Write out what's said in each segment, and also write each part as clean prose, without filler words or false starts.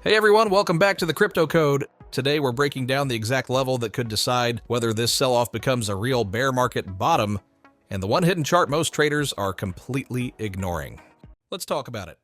Hey everyone, welcome back to the Crypto Code. Today we're breaking down the exact level that could decide whether this sell-off becomes a real bear market bottom, and the one hidden chart most traders are completely ignoring. Let's talk about it.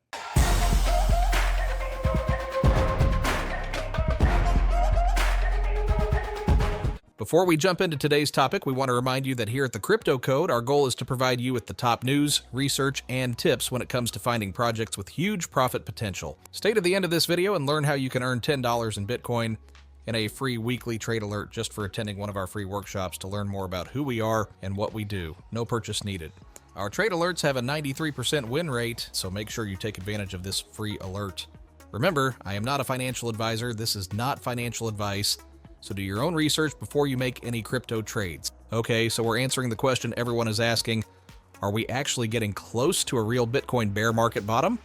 Before we jump into today's topic, we want to remind you that here at the Crypto Code, our goal is to provide you with the top news, research, and tips when it comes to finding projects with huge profit potential. Stay to the end of this video and learn how you can earn $10 in Bitcoin and a free weekly trade alert just for attending one of our free workshops to learn more about who we are and what we do. No purchase needed. Our trade alerts have a 93% win rate, so make sure you take advantage of this free alert. Remember, I am not a financial advisor. This is not financial advice. So do your own research before you make any crypto trades. Okay, so we're answering the question everyone is asking. Are we actually getting close to a real Bitcoin bear market bottom?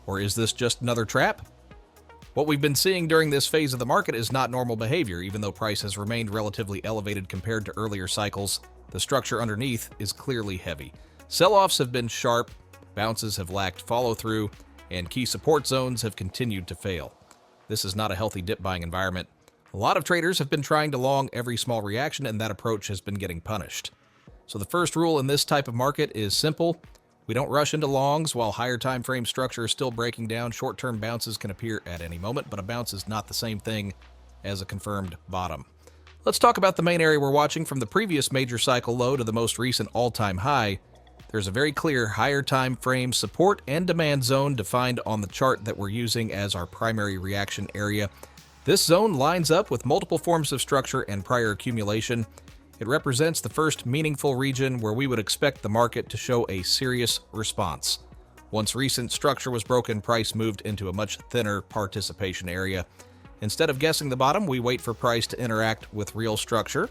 Or is this just another trap? What we've been seeing during this phase of the market is not normal behavior. Even though price has remained relatively elevated compared to earlier cycles, the structure underneath is clearly heavy. Sell-offs have been sharp, bounces have lacked follow-through, and key support zones have continued to fail. This is not a healthy dip buying environment. A lot of traders have been trying to long every small reaction, and that approach has been getting punished. So the first rule in this type of market is simple. We don't rush into longs. While higher time frame structure is still breaking down, short-term bounces can appear at any moment, but a bounce is not the same thing as a confirmed bottom. Let's talk about the main area we're watching. From the previous major cycle low to the most recent all-time high, there's a very clear higher time frame support and demand zone defined on the chart that we're using as our primary reaction area. This zone lines up with multiple forms of structure and prior accumulation. It represents the first meaningful region where we would expect the market to show a serious response. Once recent structure was broken, price moved into a much thinner participation area. Instead of guessing the bottom, we wait for price to interact with real structure.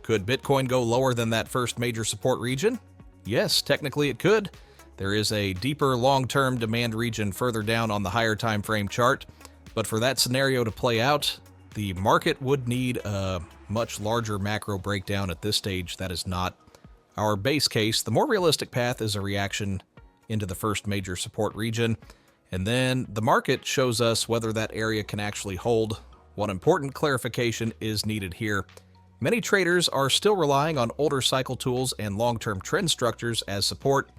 Could Bitcoin go lower than that first major support region? Yes, technically it could. There is a deeper long-term demand region further down on the higher time frame chart. But for that scenario to play out, the market would need a much larger macro breakdown at this stage. That is not our base case. The more realistic path is a reaction into the first major support region, and then the market shows us whether that area can actually hold. One important clarification is needed here. Many traders are still relying on older cycle tools and long-term trend structures as support,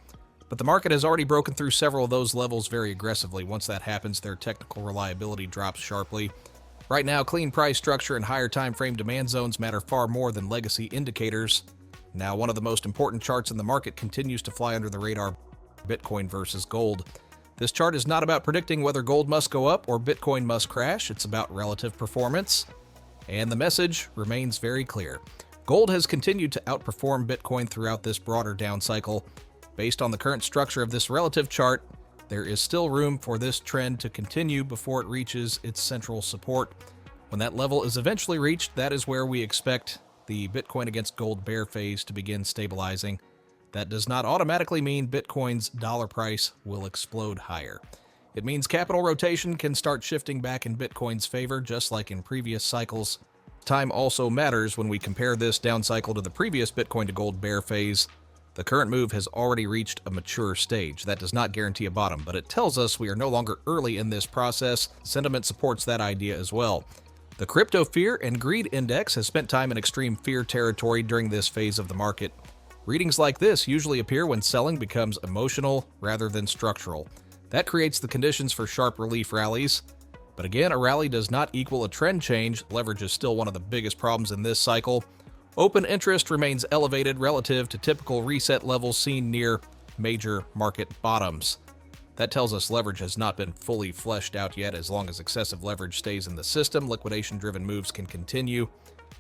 but the market has already broken through several of those levels very aggressively. Once that happens, their technical reliability drops sharply. Right now, clean price structure and higher time frame demand zones matter far more than legacy indicators. Now, one of the most important charts in the market continues to fly under the radar: Bitcoin versus gold. This chart is not about predicting whether gold must go up or Bitcoin must crash. It's about relative performance. And the message remains very clear. Gold has continued to outperform Bitcoin throughout this broader down cycle. Based on the current structure of this relative chart, there is still room for this trend to continue before it reaches its central support. When that level is eventually reached, that is where we expect the Bitcoin against gold bear phase to begin stabilizing. That does not automatically mean Bitcoin's dollar price will explode higher. It means capital rotation can start shifting back in Bitcoin's favor, just like in previous cycles. Time also matters when we compare this down cycle to the previous Bitcoin to gold bear phase. The current move has already reached a mature stage. That does not guarantee a bottom, but it tells us we are no longer early in this process. Sentiment supports that idea as well. The Crypto Fear and Greed Index has spent time in extreme fear territory during this phase of the market. Readings like this usually appear when selling becomes emotional rather than structural. That creates the conditions for sharp relief rallies. But again, a rally does not equal a trend change. Leverage is still one of the biggest problems in this cycle. Open interest remains elevated relative to typical reset levels seen near major market bottoms. That tells us leverage has not been fully fleshed out yet. As long as excessive leverage stays in the system, liquidation-driven moves can continue.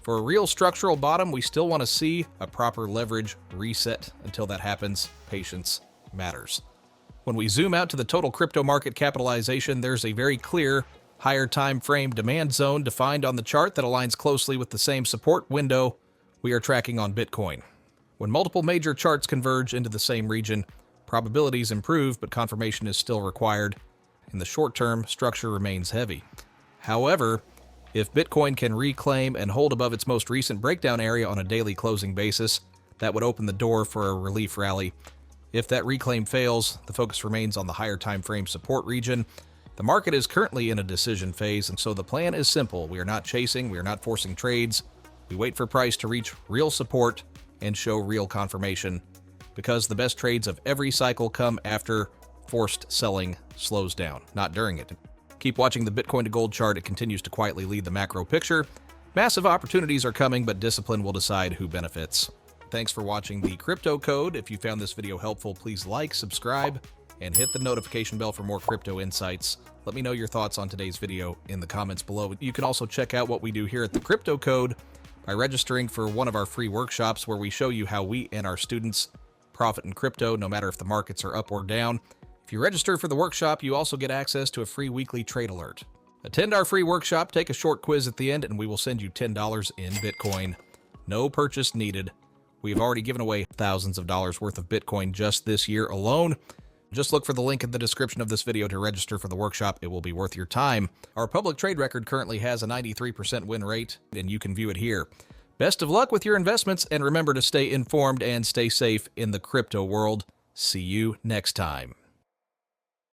For a real structural bottom, we still want to see a proper leverage reset. Until that happens, patience matters. When we zoom out to the total crypto market capitalization, there's a very clear higher time frame demand zone defined on the chart that aligns closely with the same support window we are tracking on Bitcoin. When multiple major charts converge into the same region, probabilities improve, but confirmation is still required. In the short term, structure remains heavy. However, if Bitcoin can reclaim and hold above its most recent breakdown area on a daily closing basis, that would open the door for a relief rally. If that reclaim fails, the focus remains on the higher time frame support region. The market is currently in a decision phase, and so the plan is simple. We are not chasing, we are not forcing trades. We wait for price to reach real support and show real confirmation, because the best trades of every cycle come after forced selling slows down, not during it. Keep watching the Bitcoin to gold chart. It continues to quietly lead the macro picture. Massive opportunities are coming, but discipline will decide who benefits. Thanks for watching the Crypto Code. If you found this video helpful, please like, subscribe, and hit the notification bell for more crypto insights. Let me know your thoughts on today's video in the comments below. You can also check out what we do here at the Crypto Code by registering for one of our free workshops where we show you how we and our students profit in crypto, no matter if the markets are up or down. If you register for the workshop, you also get access to a free weekly trade alert. Attend our free workshop, take a short quiz at the end, and we will send you $10 in Bitcoin. No purchase needed. We've already given away thousands of dollars worth of Bitcoin just this year alone. Just look for the link in the description of this video to register for the workshop. It will be worth your time. Our public trade record currently has a 93% win rate, and you can view it here. Best of luck with your investments, and remember to stay informed and stay safe in the crypto world. See you next time.